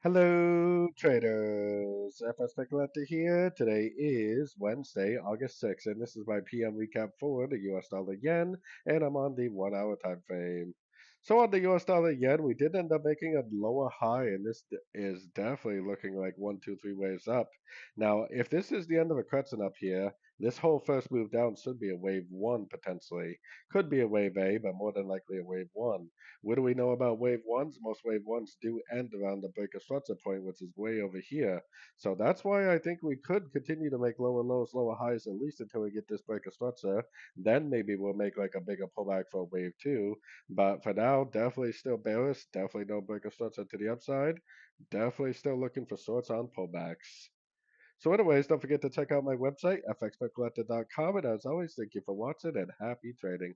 Hello, traders. FX Pip Collector here. Today is Wednesday, August 6th, and this is my PM recap for the US dollar yen, and I'm on the 1 hour time frame. So on the US dollar yen, we did end up making a lower high, and this is definitely looking like one, two, three waves up. Now, if this is the end of a crescent up here, this whole first move down should be a wave one potentially. Could be a wave A, but more than likely a wave one. What do we know about wave ones? Most wave ones do end around the break of structure point, which is way over here. So that's why I think we could continue to make lower lows, lower highs, at least until we get this break of structure. Then maybe we'll make like a bigger pullback for wave two. But for now, definitely still bearish. Definitely no break of structure to the upside. Definitely still looking for shorts on pullbacks. So anyways, don't forget to check out my website, fxpipcollector.com. And as always, thank you for watching and happy trading.